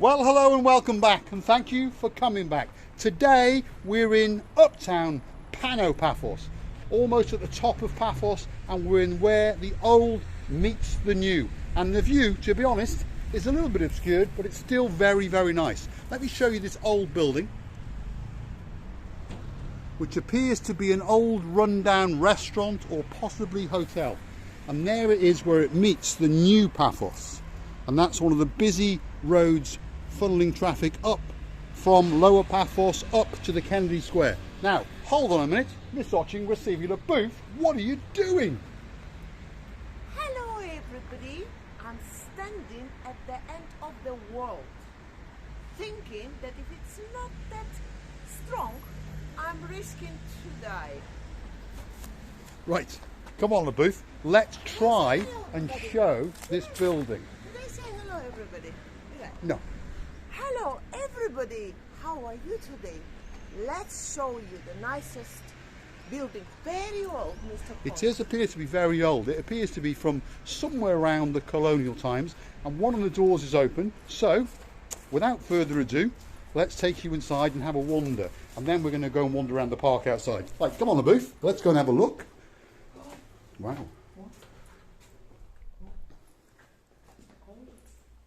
Well, hello and welcome back, and thank you for coming back. Today we're in uptown Pano Paphos, almost at the top of Paphos, and we're in where the old meets the new. And the view, to be honest, is a little bit obscured, but it's still very, very nice. Let me show you this old building, which appears to be an old rundown restaurant or possibly hotel. And there it is where it meets the new Paphos. And that's one of the busy roads funneling traffic up from Lower Paphos up to the Kennedy Square. Now, hold on a minute. Miss Oching, receiving a booth. What are you doing? Hello everybody. I'm standing at the end of the world, thinking that if it's not that strong, I'm risking to die. Right, come on the booth. Let's try and show this building. Did I say hello everybody? Did I? No. Hello everybody. How are you today? Let's show you the nicest building. Very old, Mr. It Pond. does appear to be very old. It appears to be from somewhere around the colonial times, and one of the doors is open. So, without further ado, let's take you inside and have a wander, and then we're going to go and wander around the park outside. Right, come on the booth. Let's go and have a look. Wow.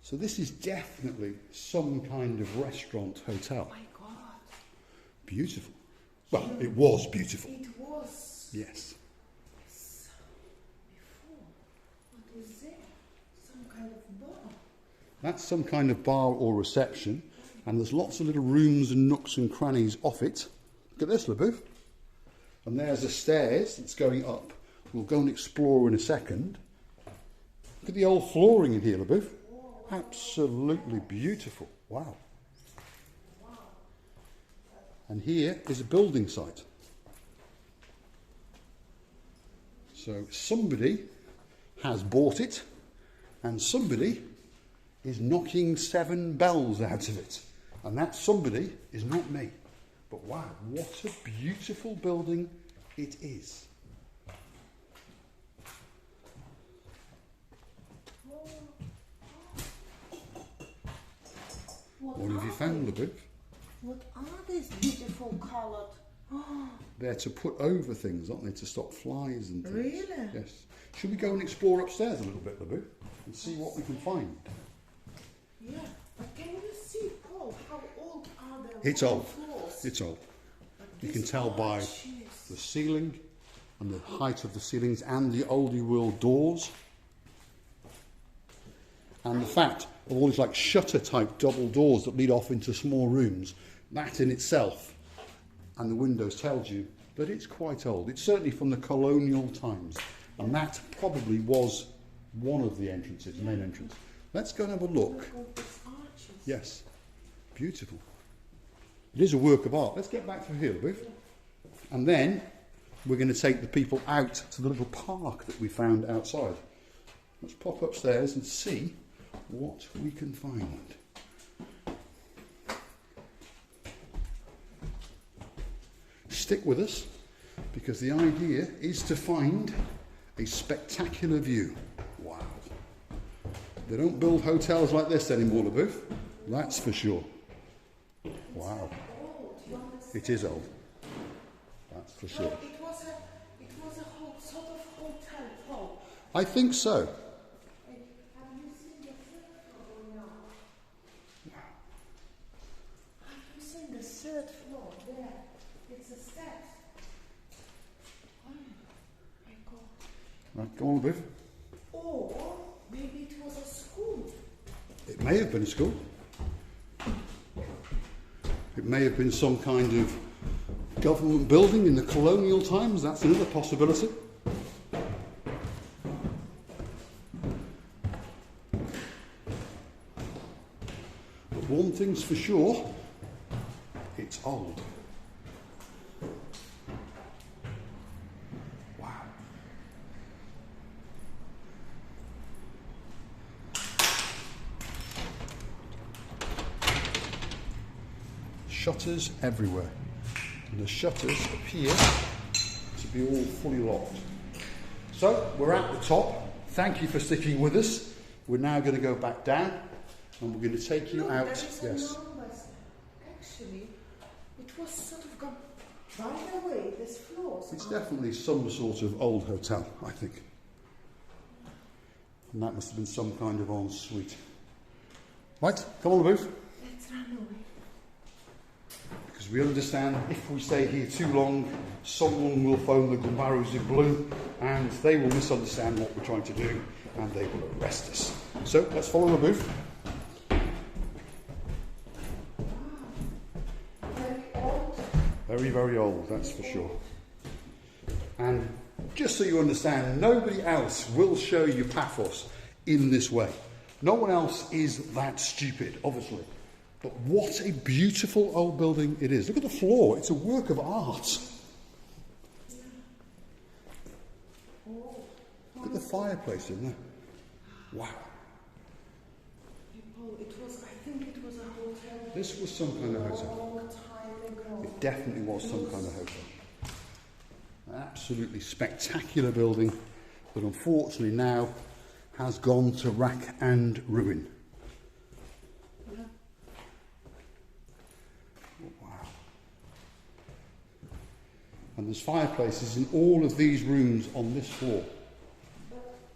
So this is definitely some kind of restaurant hotel. Oh my God. Beautiful. Well, it was beautiful. It was. Yes. Before. What is there? Some kind of bar. That's some kind of bar or reception, and there's lots of little rooms and nooks and crannies off it. Look at this, LaBouffe. And there's the stairs that's going up. We'll go and explore in a second. Look at the old flooring in here, LaBouffe. Absolutely beautiful. Wow. And here is a building site. So somebody has bought it, and somebody is knocking 7 bells out of it. And that somebody is not me. But wow, what a beautiful building it is. What have you found, LaBouffe? What are these beautiful colored? They're to put over things, aren't they, to stop flies and things. Really? Yes. Should we go and explore upstairs a little bit, LaBouffe, and see what we can find? Yeah, but can you see, Paul, how old are the It's old. floors? It's old. But You this can tell by arch is- the ceiling and the height of the ceilings and the oldie world doors. And the fact of all these like shutter type double doors that lead off into small rooms, that in itself, and the windows tells you that it's quite old. It's certainly from the colonial times, and that probably was one of the entrances, the main entrance. Let's go and have a look. Look at these arches. Yes, beautiful. It is a work of art. Let's get back through here, LaBouffe. And then we're going to take the people out to the little park that we found outside. Let's pop upstairs and see what we can find. Stick with us, because the idea is to find a spectacular view. Wow. They don't build hotels like this anymore, LaBouffe. That's for sure. Wow. It is old. That's for sure. It was a whole sort of hotel, Paul. I think so. Have you seen the third floor now? Have you seen the third floor there? It's a steps. Oh my God. Right, go on, LaBouffe. Or maybe it was a school. It may have been a school. It may have been some kind of government building in the colonial times. That's another possibility. But one thing's for sure, it's old. Wow. Shutters everywhere. And the shutters appear to be all fully locked. So we're at the top. Thank you for sticking with us. We're now going to go back down and we're going to take you out. There is Yes. enormous. Actually, it was sort of gone. By the way, this floor. It's definitely some sort of old hotel, I think. And that must have been some kind of ensuite. Right, come on the booth. Let's run away. Because we understand if we stay here too long, someone will phone the Gumbaros in blue and they will misunderstand what we're trying to do and they will arrest us. So let's follow the booth. Very old. Very, very old, that's for sure. And just so you understand, nobody else will show you Paphos in this way. No one else is that stupid, obviously. But what a beautiful old building it is. Look at the floor, it's a work of art. Look at the fireplace in there. Wow. I think it was a hotel. This was some kind of hotel. Long time ago. It definitely was some kind of hotel. An absolutely spectacular building that unfortunately now has gone to rack and ruin. Yeah. Oh, wow. And there's fireplaces in all of these rooms on this floor.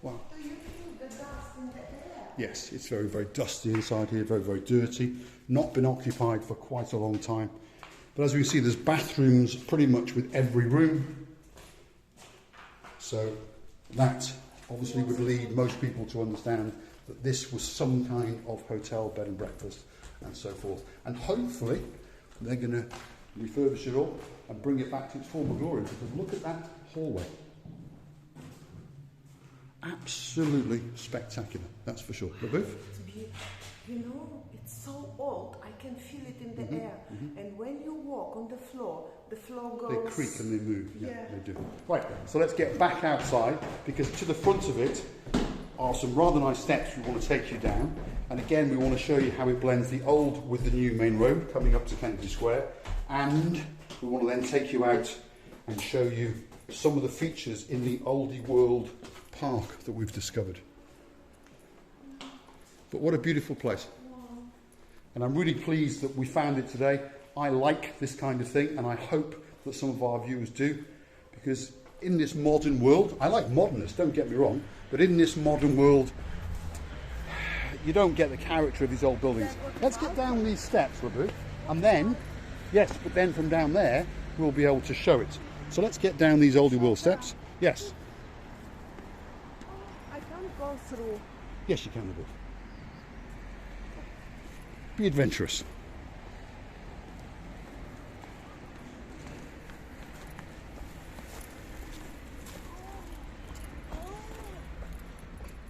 Wow. Do you feel the dust in the air? Yes, it's very, very dusty inside here, very, very dirty. Not been occupied for quite a long time. But as we can see, there's bathrooms pretty much with every room. So that obviously would lead most people to understand that this was some kind of hotel, bed and breakfast, and so forth. And hopefully they're going to refurbish it all and bring it back to its former glory. Because look at that hallway. Absolutely spectacular, that's for sure. The booth? You know, it's so old, I can feel it in the air. And when you walk on the floor goes... They creak and they move, yeah, Yeah. they do. Right, so let's get back outside, because to the front of it are some rather nice steps we want to take you down. And again, we want to show you how it blends the old with the new main road coming up to Kennedy Square. And we want to then take you out and show you some of the features in the oldie world park that we've discovered. But what a beautiful place. And I'm really pleased that we found it today. I like this kind of thing, and I hope that some of our viewers do, because in this modern world, I like modernists, don't get me wrong, but in this modern world, you don't get the character of these old buildings. Let's get down these steps, Rabu, and then, yes, but then from down there, we'll be able to show it. So let's get down these oldie world steps. Yes. I can't go through. Yes, you can, Rabu. Be adventurous.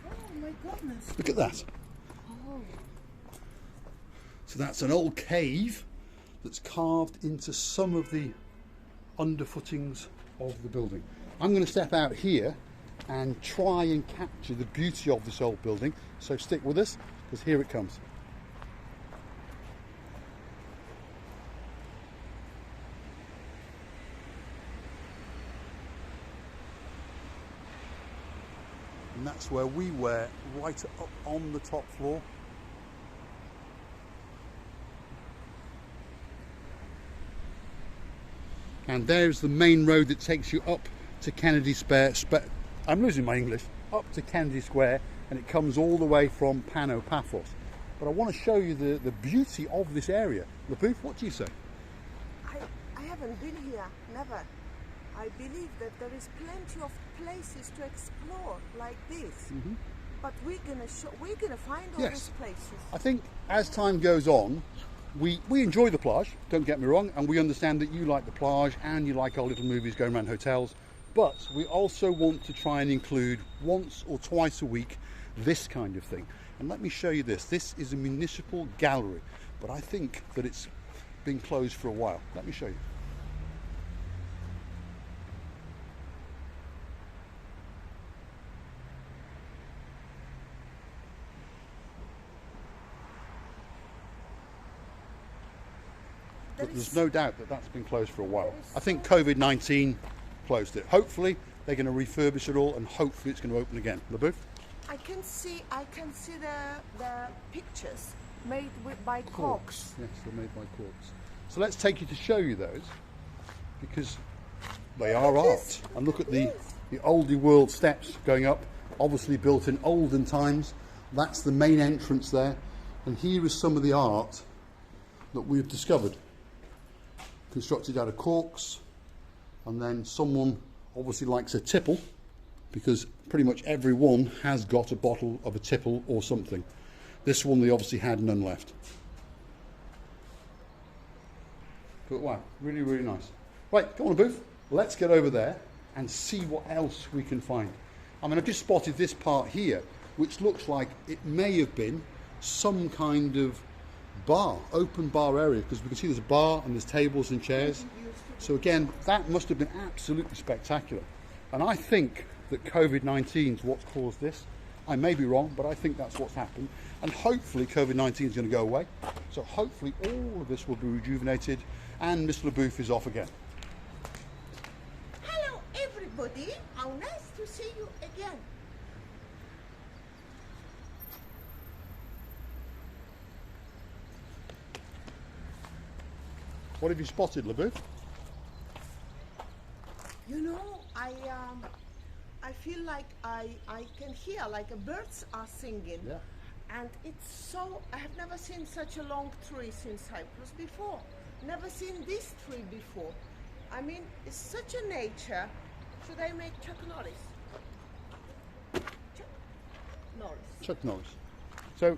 Oh my goodness. Look at that. Oh. So that's an old cave that's carved into some of the underfootings of the building. I'm going to step out here and try and capture the beauty of this old building. So stick with us, because here it comes. And that's where we were, right up on the top floor. And there's the main road that takes you up to Kennedy Square. I'm losing my English. Up to Kennedy Square, and it comes all the way from Pano Paphos. But I want to show you the beauty of this area. Lapoof, what do you say? I haven't been here, never. I believe that there is plenty of places to explore like this. But we're gonna find all Yes. these places. I think as time goes on, we enjoy the plage, don't get me wrong, and we understand that you like the plage and you like our little movies going around hotels, but we also want to try and include once or twice a week this kind of thing. And let me show you this. This is a municipal gallery, but I think that it's been closed for a while. Let me show you. But there's no doubt that that's been closed for a while. I think COVID-19 closed it. Hopefully they're going to refurbish it all, and hopefully it's going to open again. LaBouffe? I can see the pictures made by corks. Yes, they're made by corks. So let's take you to show you those, because they are art. And look at the oldie world steps going up, obviously built in olden times. That's the main entrance there. And here is some of the art that we've discovered, constructed out of corks. And then someone obviously likes a tipple, because pretty much everyone has got a bottle of a tipple or something. This one they obviously had none left. But wow, really, really nice. Right, come on, Booth. Let's get over there and see what else we can find. I mean, I've just spotted this part here, which looks like it may have been some kind of bar, open bar area, because we can see there's a bar and there's tables and chairs. So again, that must have been absolutely spectacular. And I think that COVID-19 is what's caused this. I may be wrong, but I think that's what's happened. And hopefully COVID-19 is going to go away. So hopefully all of this will be rejuvenated and Mr. LeBouf is off again. Hello everybody, how nice to see you again. What have you spotted, LeBouf? You know, I feel like I can hear like birds are singing. Yeah. And it's so, I have never seen such a long tree in Cyprus before. Never seen this tree before. I mean, it's such a nature. Should I make Chuck Norris? Chuck Norris. Chuck Norris. So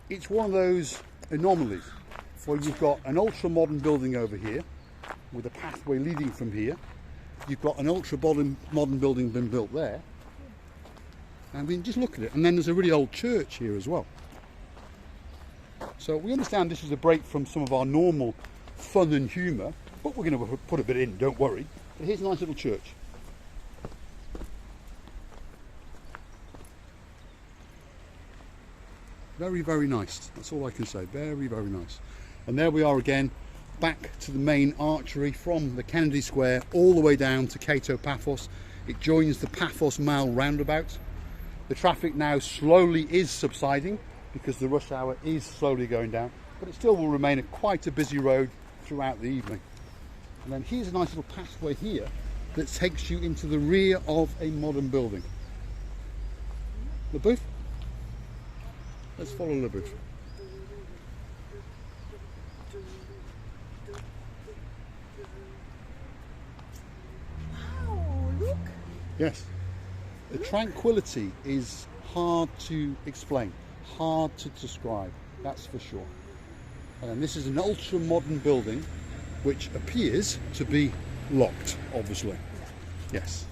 it's one of those anomalies where you've got an ultra-modern building over here with a pathway leading from here. You've got an ultra-modern building been built there. I mean, just look at it. And then there's a really old church here as well. So we understand this is a break from some of our normal fun and humour, but we're going to put a bit in, don't worry. But here's a nice little church. Very, very nice. That's all I can say. Very, very nice. And there we are again, back to the main archery from the Kennedy Square all the way down to Pano Paphos. It joins the Paphos Mall roundabout. The traffic now slowly is subsiding because the rush hour is slowly going down, but it still will remain quite a busy road throughout the evening. And then here's a nice little pathway here that takes you into the rear of a modern building. LeBouf? Let's follow LeBouf. Wow, look. Yes. The tranquility is hard to explain, hard to describe, that's for sure. And this is an ultra-modern building which appears to be locked, obviously. Yes.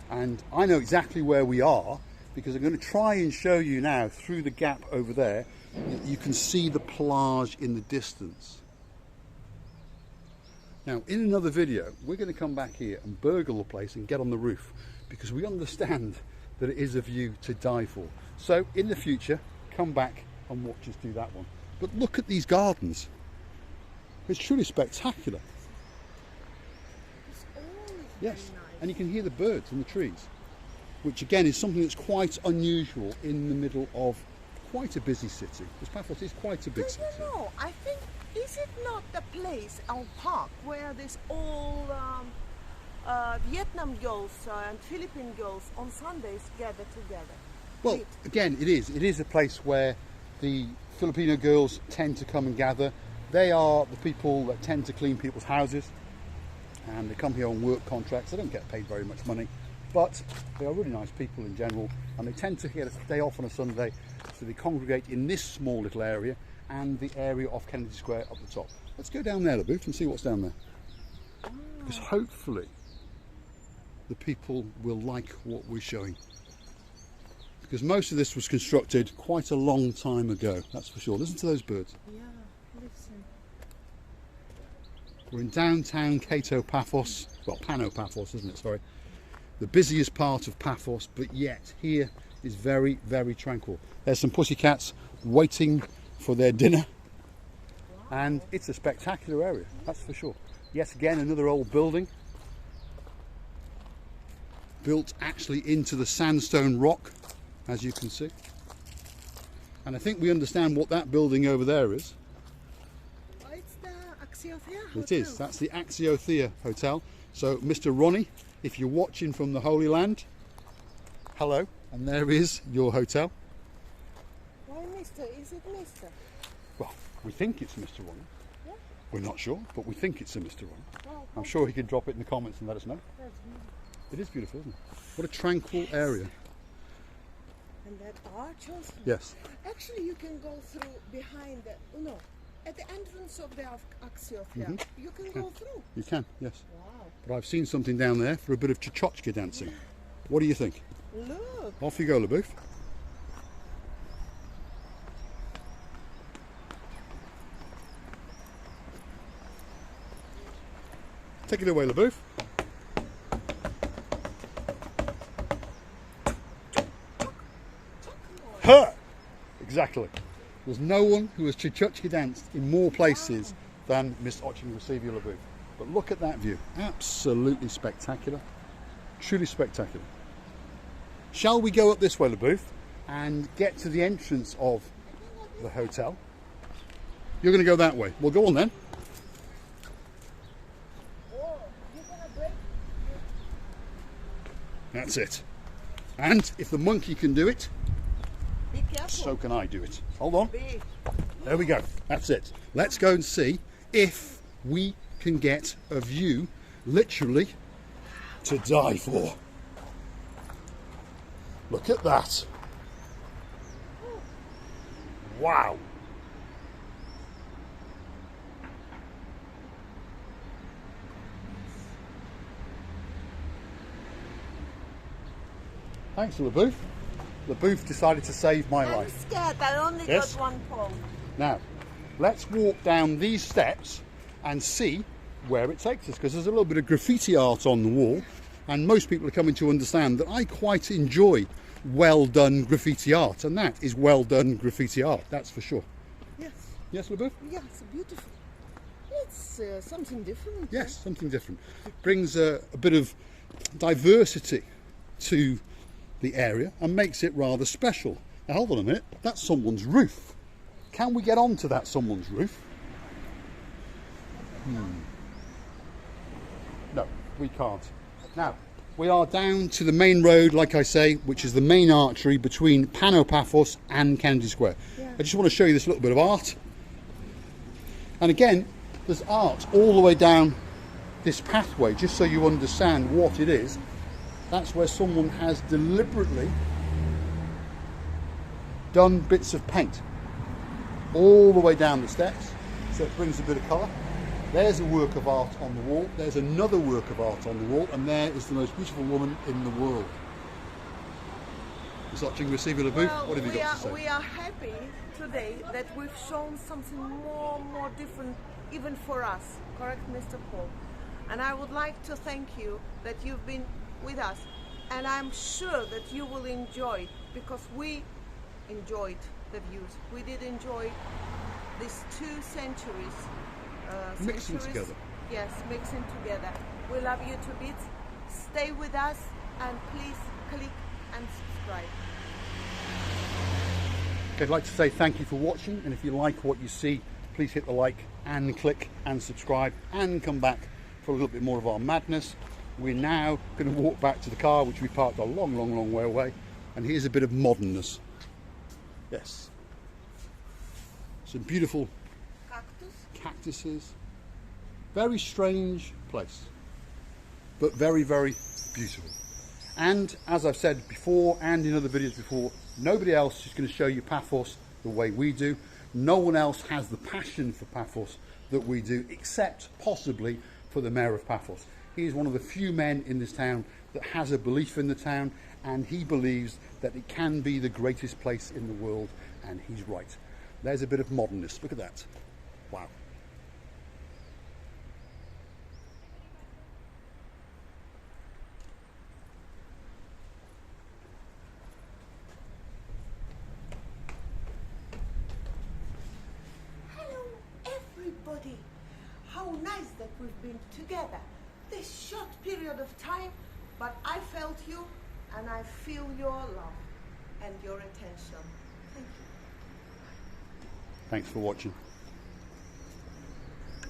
And I know exactly where we are because I'm going to try and show you now through the gap over there. You can see the plage in the distance. Now, in another video, we're going to come back here and burgle the place and get on the roof because we understand that it is a view to die for. So, in the future, come back and watch us do that one. But look at these gardens. It's truly spectacular. It's always Yes, very nice. and you can hear the birds in the trees, which again is something that's quite unusual in the middle of quite a busy city. Because Paphos is quite a big city. Do you know, I think, is it not the place, our park, where this all Vietnam girls and Philippine girls on Sundays gather together? Well, again, it is. It is a place where the Filipino girls tend to come and gather. They are the people that tend to clean people's houses, and they come here on work contracts. They don't get paid very much money, but they are really nice people in general, and they tend to get a day off on a Sunday, so they congregate in this small little area and the area of Kennedy Square up the top. Let's go down there, LeBouf, and see what's down there. Because hopefully the people will like what we're showing. Because most of this was constructed quite a long time ago, that's for sure. Listen to those birds. Yeah, listen. We're in downtown Pano Paphos, well, Pano Paphos, isn't it? Sorry. The busiest part of Paphos, but yet here is very, very tranquil. There's some pussycats waiting for their dinner, and it's a spectacular area, that's for sure. Yes, again, another old building, built actually into the sandstone rock as you can see. And I think we understand what that building over there is. Oh, it's the Axiothea Hotel. It is. That's the Axiothea Hotel. So, Mr. Ronnie, if you're watching from the Holy Land, hello. And there is your hotel. Why Mr.? Is it Mr.? Well, we think it's Mr. Ronnie. Yeah? We're not sure, but we think it's a Mr. Ronnie. Oh, I'm sure he can drop it in the comments and let us know. that's beautiful. It is beautiful, isn't it? What a tranquil area. And that arch also. Yes. Actually, you can go through behind the, no, at the entrance of the Axiothea. You can go through. You can, yes. Wow. But I've seen something down there for a bit of Chichotchka dancing. What do you think? Look. Off you go, LeBouf. Take it away, LeBouf. Her! Exactly. There's no one who has Chichotchka danced in more places than Miss Oching Receiver LeBouf. But look at that view. Absolutely spectacular. Truly spectacular. Shall we go up this way, LeBouf, and get to the entrance of the hotel? You're going to go that way. Well, go on then. Oh, you're gonna break. That's it. And if the monkey can do it, Be careful. so can I do it. Hold on. Be. There we go. That's it. Let's go and see if we can get a view, literally, to die for. Look at that. Wow. Thanks, LeBouf. LeBouf decided to save my I'm life. scared. I only Yes? got one pole. Now, let's walk down these steps and see where it takes us, because there's a little bit of graffiti art on the wall, and most people are coming to understand that I quite enjoy well done graffiti art, and that is well done graffiti art, that's for sure. Yes. Yes, LeBouf? Yes, beautiful. It's something different. Yes, something different. Brings a bit of diversity to the area and makes it rather special. Now, hold on a minute, that's someone's roof. Can we get onto that someone's roof? No, we can't. Now, we are down to the main road, like I say, which is the main artery between Pano Paphos and Kennedy Square. Yeah. I just want to show you this little bit of art. And again, there's art all the way down this pathway, just so you understand what it is. That's where someone has deliberately done bits of paint all the way down the steps, so it brings a bit of colour. There's a work of art on the wall, there's another work of art on the wall, and there is the most beautiful woman in the world. Miss Oching Receiver LeBouf, Well, what have you got to say? we are happy today that we've shown something more different, even for us. Correct, Mr. Paul? And I would like to thank you that you've been with us, and I'm sure that you will enjoy, because we enjoyed the views. We did enjoy these 2 centuries. Mixing together. Yes, mixing together. We love you to bits. Stay with us and please click and subscribe. Okay, I'd like to say thank you for watching, and if you like what you see, please hit the like and click and subscribe and come back for a little bit more of our madness. We're now going to walk back to the car, which we parked a long way away, and here's a bit of modernness. Yes. Some beautiful cactuses. Very strange place, but very beautiful. And as I've said before and in other videos before, nobody else is going to show you Paphos the way we do. No one else has the passion for Paphos that we do, except possibly for the mayor of Paphos. He is one of the few men in this town that has a belief in the town, and he believes that it can be the greatest place in the world, and he's right. There's a bit of modernness. Look at that. Wow. Hello, everybody. How nice that we've been together. This short period of time, but I felt you and I feel your love. and your attention. Thank you. Thanks for watching.